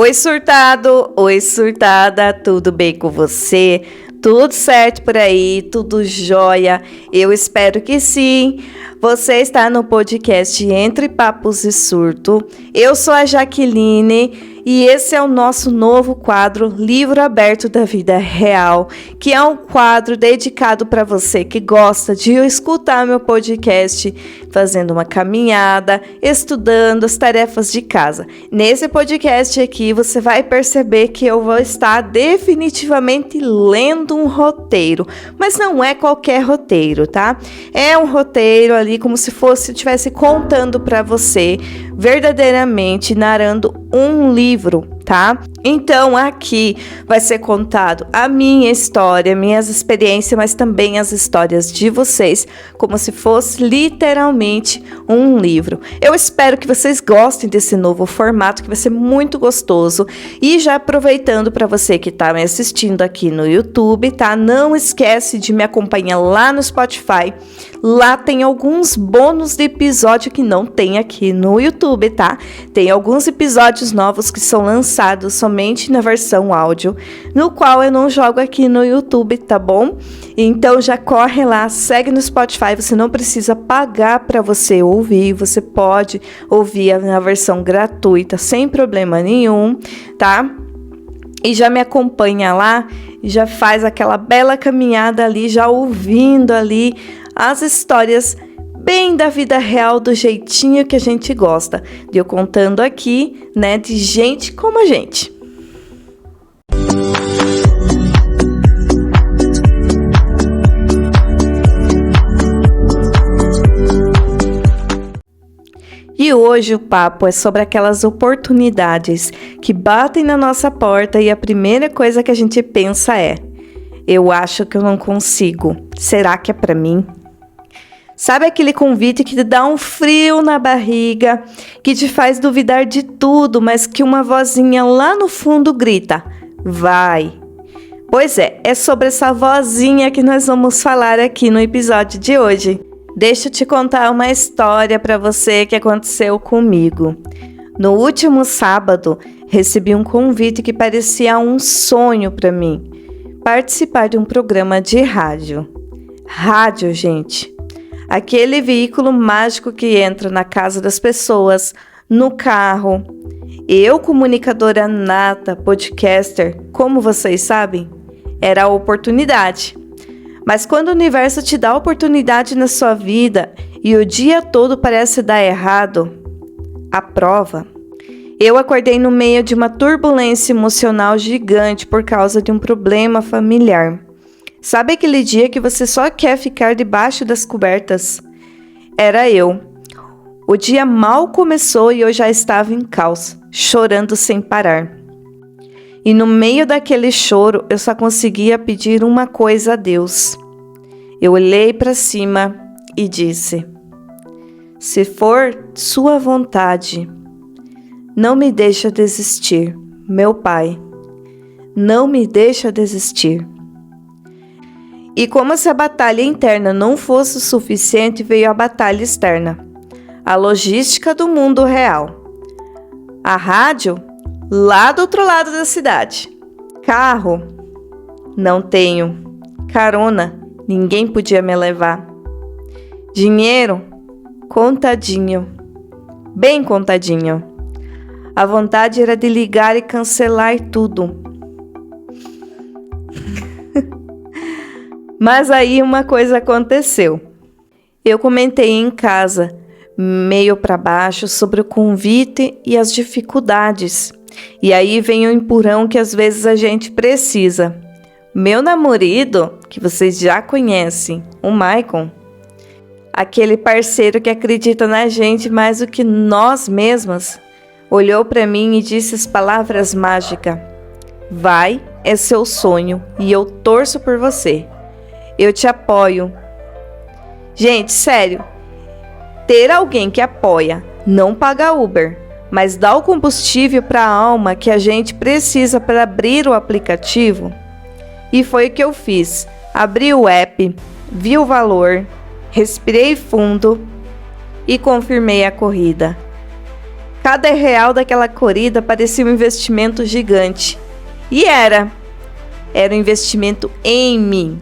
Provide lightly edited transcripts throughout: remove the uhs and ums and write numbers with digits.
Oi, surtado! Oi, surtada! Tudo bem com você? Tudo certo por aí? Tudo jóia? Eu espero que sim! Você está no podcast Entre Papos e Surto. Eu sou a Jaqueline e esse é o nosso novo quadro Livro Aberto da Vida Real, que é um quadro dedicado para você que gosta de escutar meu podcast fazendo uma caminhada, estudando as tarefas de casa. Nesse podcast aqui você vai perceber que eu vou estar definitivamente lendo um roteiro, mas não é qualquer roteiro, tá? É um roteiro ali como se fosse estivesse contando para você, verdadeiramente narrando um livro, tá? Então aqui vai ser contado a minha história, minhas experiências, mas também as histórias de vocês, como se fosse literalmente um livro. Eu espero que vocês gostem desse novo formato, que vai ser muito gostoso. E já aproveitando para você que está me assistindo aqui no YouTube, tá? Não esquece de me acompanhar lá no Spotify. Lá tem alguns bônus de episódio que não tem aqui no YouTube, tá? Tem alguns episódios novos que são lançados somente na versão áudio, no qual eu não jogo aqui no YouTube, tá bom? Então já corre lá, segue no Spotify, você não precisa pagar para você ouvir, você pode ouvir na versão gratuita sem problema nenhum, tá? E já me acompanha lá, já faz aquela bela caminhada ali, já ouvindo ali as histórias bem da vida real, do jeitinho que a gente gosta, de eu contando aqui, né, de gente como a gente. E hoje o papo é sobre aquelas oportunidades que batem na nossa porta e a primeira coisa que a gente pensa é: eu acho que eu não consigo, será que é para mim? Sabe aquele convite que te dá um frio na barriga, que te faz duvidar de tudo, mas que uma vozinha lá no fundo grita: vai! Pois é sobre essa vozinha que nós vamos falar aqui no episódio de hoje. Deixa eu te contar uma história para você que aconteceu comigo. No último sábado, recebi um convite que parecia um sonho para mim. Participar de um programa de rádio. Rádio, gente. Aquele veículo mágico que entra na casa das pessoas, no carro. Eu, comunicadora nata, podcaster, como vocês sabem, era a oportunidade. Mas quando o universo te dá oportunidade na sua vida e o dia todo parece dar errado, a prova. Eu acordei no meio de uma turbulência emocional gigante por causa de um problema familiar. Sabe aquele dia que você só quer ficar debaixo das cobertas? Era eu. O dia mal começou e eu já estava em caos, chorando sem parar. E no meio daquele choro, eu só conseguia pedir uma coisa a Deus. Eu olhei para cima e disse: se for sua vontade, não me deixa desistir, meu Pai. Não me deixa desistir. E como se a batalha interna não fosse o suficiente, veio a batalha externa. A logística do mundo real. A rádio, lá do outro lado da cidade. Carro, não tenho. Carona, ninguém podia me levar. Dinheiro, contadinho. Bem contadinho. A vontade era de ligar e cancelar tudo. Mas aí uma coisa aconteceu. Eu comentei em casa, meio para baixo, sobre o convite e as dificuldades. E aí vem o empurrão que às vezes a gente precisa. Meu namorado, que vocês já conhecem, o Maicon, aquele parceiro que acredita na gente mais do que nós mesmas, olhou para mim e disse as palavras mágicas: vai, é seu sonho e eu torço por você. Eu te apoio. Gente, sério, ter alguém que apoia, não paga Uber, mas dá o combustível para a alma que a gente precisa para abrir o aplicativo. E foi o que eu fiz. Abri o app, vi o valor, respirei fundo e confirmei a corrida. Cada real daquela corrida parecia um investimento gigante. E era um investimento em mim.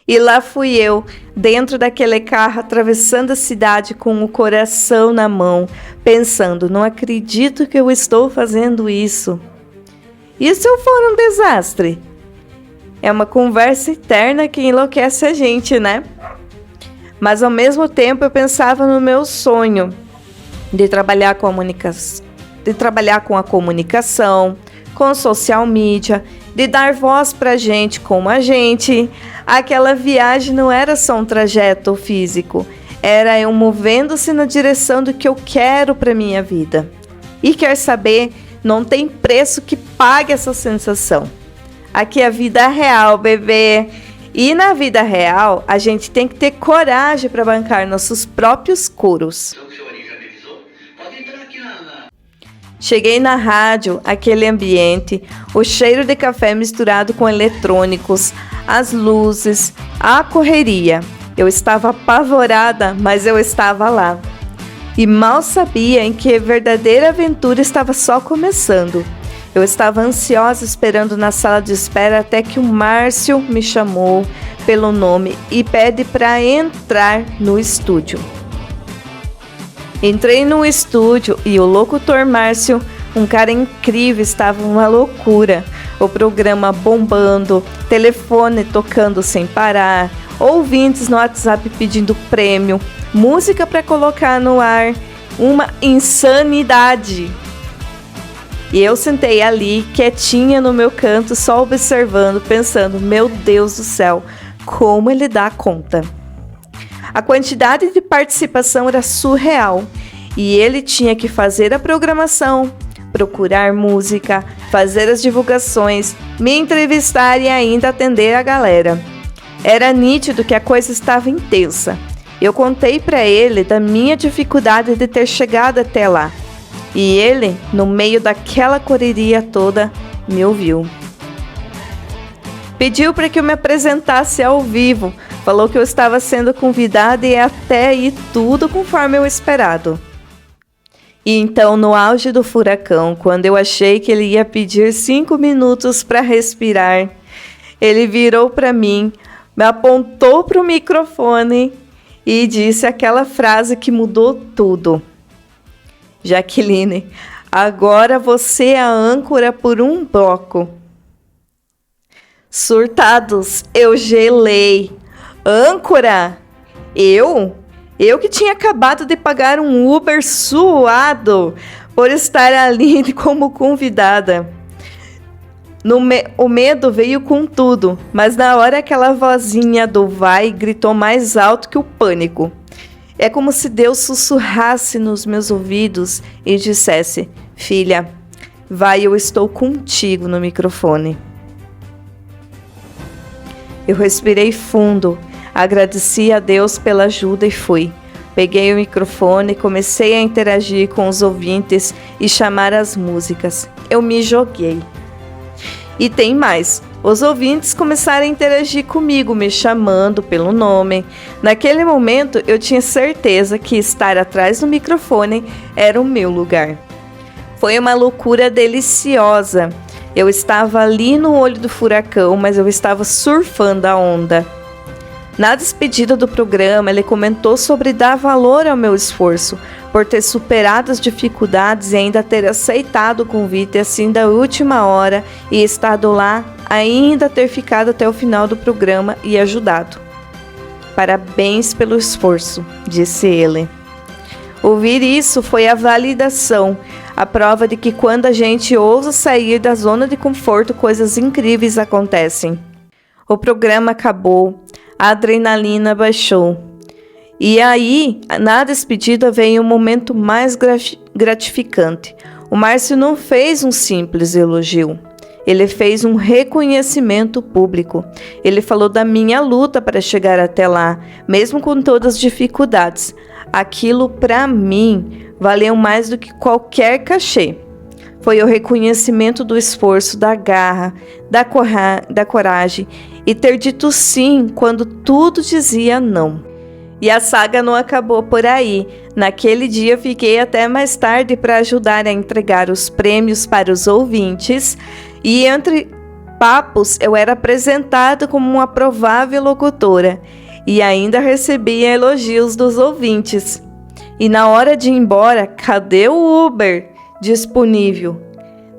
E lá fui eu, dentro daquele carro, atravessando a cidade com o coração na mão, pensando, não acredito que eu estou fazendo isso. E se eu for um desastre? É uma conversa eterna que enlouquece a gente, né? Mas ao mesmo tempo eu pensava no meu sonho de trabalhar com a comunicação, com social media, de dar voz pra gente como a gente. Aquela viagem não era só um trajeto físico, era eu movendo-se na direção do que eu quero para minha vida. E quer saber, não tem preço que pague essa sensação. Aqui é a vida real, bebê. E na vida real, a gente tem que ter coragem para bancar nossos próprios curos. Cheguei na rádio, aquele ambiente, o cheiro de café misturado com eletrônicos, as luzes, a correria. Eu estava apavorada, mas eu estava lá. E mal sabia em que a verdadeira aventura estava só começando. Eu estava ansiosa esperando na sala de espera até que o Márcio me chamou pelo nome e pede para entrar no estúdio. Entrei no estúdio e o locutor Márcio, um cara incrível, estava uma loucura. O programa bombando, telefone tocando sem parar, ouvintes no WhatsApp pedindo prêmio, música para colocar no ar, uma insanidade. E eu sentei ali, quietinha no meu canto, só observando, pensando, meu Deus do céu, como ele dá conta. A quantidade de participação era surreal e ele tinha que fazer a programação, procurar música, fazer as divulgações, me entrevistar e ainda atender a galera. Era nítido que a coisa estava intensa. Eu contei para ele da minha dificuldade de ter chegado até lá. E ele, no meio daquela correria toda, me ouviu. Pediu para que eu me apresentasse ao vivo. Falou que eu estava sendo convidada e até aí tudo conforme eu esperado. E então, no auge do furacão, quando eu achei que ele ia pedir 5 minutos para respirar, ele virou para mim, me apontou para o microfone e disse aquela frase que mudou tudo. Jaqueline, agora você é a âncora por um bloco. Surtados, eu gelei. Âncora? Eu que tinha acabado de pagar um Uber suado por estar ali como convidada. O medo veio com tudo, mas na hora aquela vozinha do vai gritou mais alto que o pânico. É como se Deus sussurrasse nos meus ouvidos e dissesse, filha, vai, eu estou contigo no microfone. Eu respirei fundo, agradeci a Deus pela ajuda e fui. Peguei o microfone, comecei a interagir com os ouvintes e chamar as músicas. Eu me joguei. E tem mais. Os ouvintes começaram a interagir comigo, me chamando pelo nome. Naquele momento, eu tinha certeza que estar atrás do microfone era o meu lugar. Foi uma loucura deliciosa. Eu estava ali no olho do furacão, mas eu estava surfando a onda. Na despedida do programa, ele comentou sobre dar valor ao meu esforço, por ter superado as dificuldades e ainda ter aceitado o convite assim da última hora e estado lá, ainda ter ficado até o final do programa e ajudado. Parabéns pelo esforço, disse ele. Ouvir isso foi a validação, a prova de que quando a gente ousa sair da zona de conforto, coisas incríveis acontecem. O programa acabou, a adrenalina baixou. E aí, na despedida, veio um momento mais gratificante. O Márcio não fez um simples elogio. Ele fez um reconhecimento público. Ele falou da minha luta para chegar até lá, mesmo com todas as dificuldades. Aquilo, para mim, valeu mais do que qualquer cachê. Foi o reconhecimento do esforço, da garra, da coragem e ter dito sim quando tudo dizia não. E a saga não acabou por aí. Naquele dia eu fiquei até mais tarde para ajudar a entregar os prêmios para os ouvintes. E entre papos eu era apresentada como uma provável locutora. E ainda recebia elogios dos ouvintes. E na hora de ir embora, cadê o Uber disponível?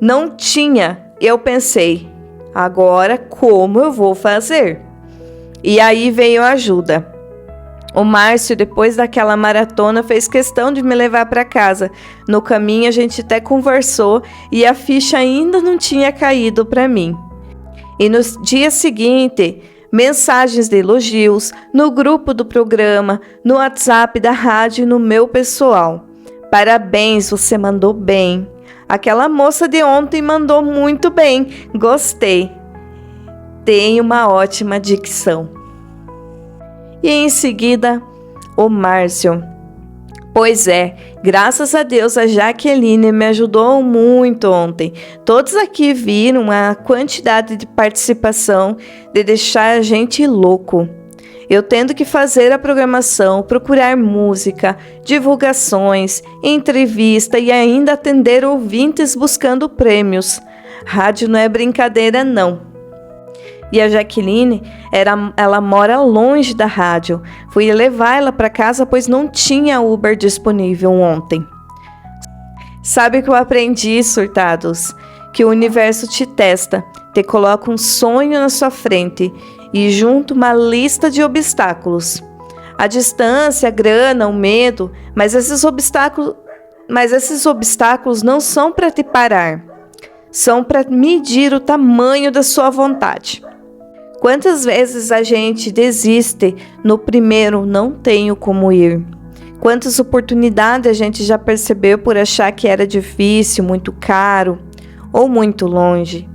Não tinha. Eu pensei, agora como eu vou fazer? E aí veio a ajuda. O Márcio, depois daquela maratona, fez questão de me levar para casa. No caminho a gente até conversou e a ficha ainda não tinha caído para mim. E no dia seguinte, mensagens de elogios no grupo do programa, no WhatsApp da rádio e no meu pessoal. Parabéns, você mandou bem. Aquela moça de ontem mandou muito bem. Gostei. Tem uma ótima dicção. E em seguida, o Márcio. Pois é, graças a Deus a Jaqueline me ajudou muito ontem. Todos aqui viram a quantidade de participação de deixar a gente louco. Eu tendo que fazer a programação, procurar música, divulgações, entrevista e ainda atender ouvintes buscando prêmios. Rádio não é brincadeira não. E a Jaqueline, ela mora longe da rádio. Fui levar ela para casa, pois não tinha Uber disponível ontem. Sabe o que eu aprendi, surtados? Que o universo te testa, te coloca um sonho na sua frente e junto uma lista de obstáculos. A distância, a grana, o medo, mas esses obstáculos não são para te parar. São para medir o tamanho da sua vontade. Quantas vezes a gente desiste no primeiro não tenho como ir? Quantas oportunidades a gente já percebeu por achar que era difícil, muito caro ou muito longe?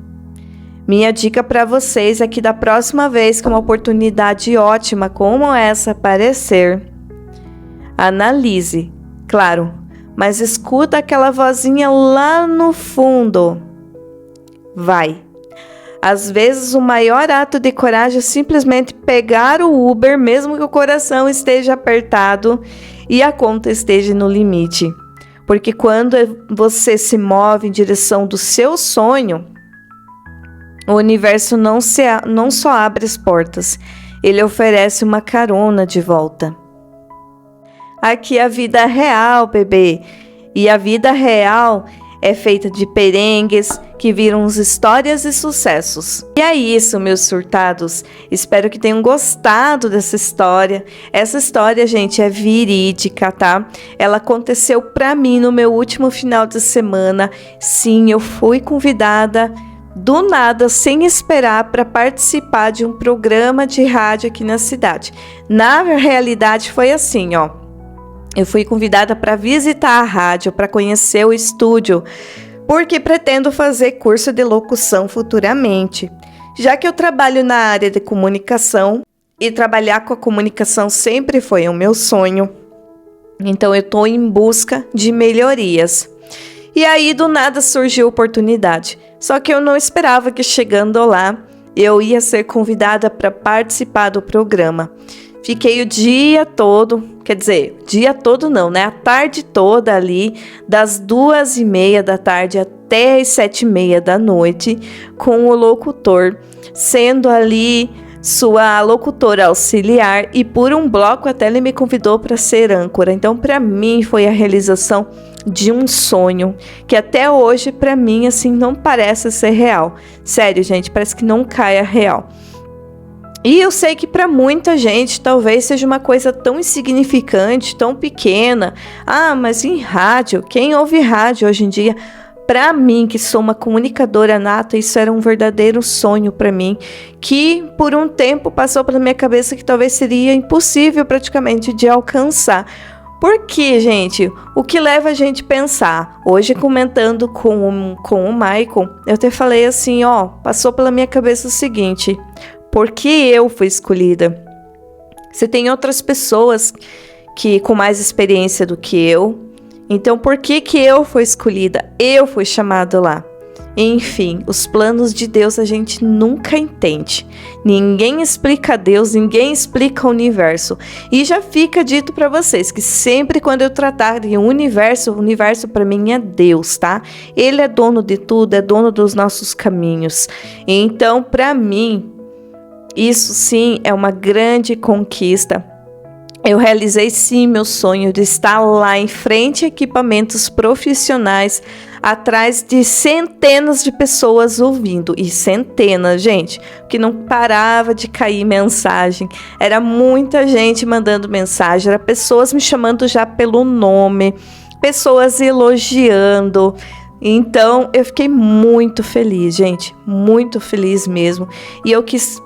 Minha dica para vocês é que da próxima vez que uma oportunidade ótima como essa aparecer, analise, claro, mas escuta aquela vozinha lá no fundo. Vai. Às vezes o maior ato de coragem é simplesmente pegar o Uber, mesmo que o coração esteja apertado e a conta esteja no limite. Porque quando você se move em direção do seu sonho, o universo não só abre as portas, ele oferece uma carona de volta. Aqui é a vida real, bebê. E a vida real é feita de perengues que viram histórias e sucessos. E é isso, meus surtados. Espero que tenham gostado dessa história. Essa história, gente, é verídica, tá? Ela aconteceu pra mim no meu último final de semana. Sim, eu fui convidada do nada, sem esperar, para participar de um programa de rádio aqui na cidade. Na realidade, foi assim, ó. Eu fui convidada para visitar a rádio, para conhecer o estúdio, porque pretendo fazer curso de locução futuramente. Já que eu trabalho na área de comunicação e trabalhar com a comunicação sempre foi o meu sonho, então eu estou em busca de melhorias. E aí do nada surgiu a oportunidade, só que eu não esperava que chegando lá eu ia ser convidada para participar do programa. Fiquei o dia todo, quer dizer, dia todo não, né? A tarde toda ali, das 2:30 da tarde até as 7:30 da noite, com o locutor, sendo ali sua locutora auxiliar e por um bloco até ele me convidou para ser âncora. Então, para mim, foi a realização de um sonho, que até hoje, para mim, assim, não parece ser real. Sério, gente, parece que não cai a real. E eu sei que para muita gente talvez seja uma coisa tão insignificante, tão pequena. Ah, mas em rádio, quem ouve rádio hoje em dia? Para mim, que sou uma comunicadora nata, isso era um verdadeiro sonho para mim, que por um tempo passou pela minha cabeça que talvez seria impossível praticamente de alcançar. Porque, gente, o que leva a gente a pensar? Hoje, comentando com o Maicon, eu até falei assim, ó, passou pela minha cabeça o seguinte: por que eu fui escolhida? Você tem outras pessoas que com mais experiência do que eu. Então, por que eu fui escolhida? Eu fui chamada lá. Enfim, os planos de Deus a gente nunca entende. Ninguém explica Deus, ninguém explica o universo. E já fica dito para vocês que sempre quando eu tratar de um universo, o universo para mim é Deus, tá? Ele é dono de tudo, é dono dos nossos caminhos. Então, para mim, isso sim é uma grande conquista. Eu realizei sim meu sonho de estar lá em frente a equipamentos profissionais, atrás de centenas de pessoas ouvindo. E centenas, gente, que não parava de cair mensagem. Era muita gente mandando mensagem, era pessoas me chamando já pelo nome, pessoas elogiando. Então, eu fiquei muito feliz, gente, muito feliz mesmo. E eu quis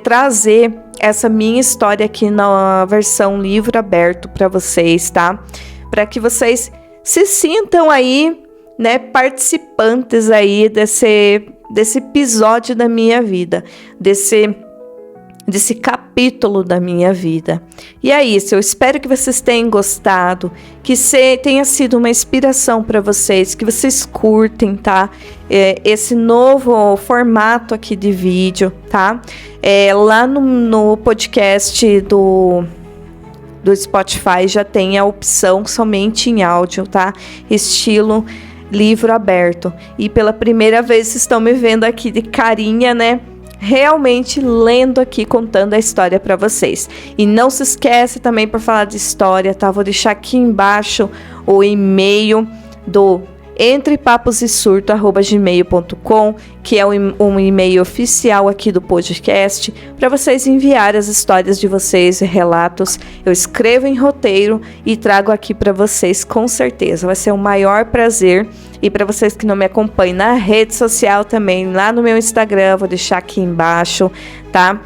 trazer essa minha história aqui na versão livro aberto para vocês, tá? Para que vocês se sintam aí, né, participantes aí desse episódio da minha vida, desse capítulo da minha vida. E é isso, eu espero que vocês tenham gostado, que tenha sido uma inspiração para vocês, que vocês curtem, tá? Esse novo formato aqui de vídeo, tá? Lá no podcast do Spotify já tem a opção somente em áudio, tá? Estilo livro aberto. E pela primeira vez vocês estão me vendo aqui de carinha, né? Realmente lendo aqui, contando a história para vocês. E não se esquece também, por falar de história, tá? Vou deixar aqui embaixo o e-mail do entrepapossurto@gmail.com, que é um e-mail oficial aqui do podcast, para vocês enviarem as histórias de vocês e relatos. Eu escrevo em roteiro e trago aqui para vocês, com certeza. Vai ser um maior prazer. E para vocês que não me acompanham na rede social também, lá no meu Instagram, vou deixar aqui embaixo, tá?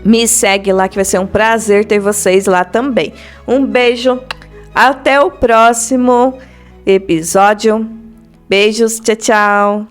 Me segue lá que vai ser um prazer ter vocês lá também. Um beijo, até o próximo episódio. Beijos, tchau, tchau.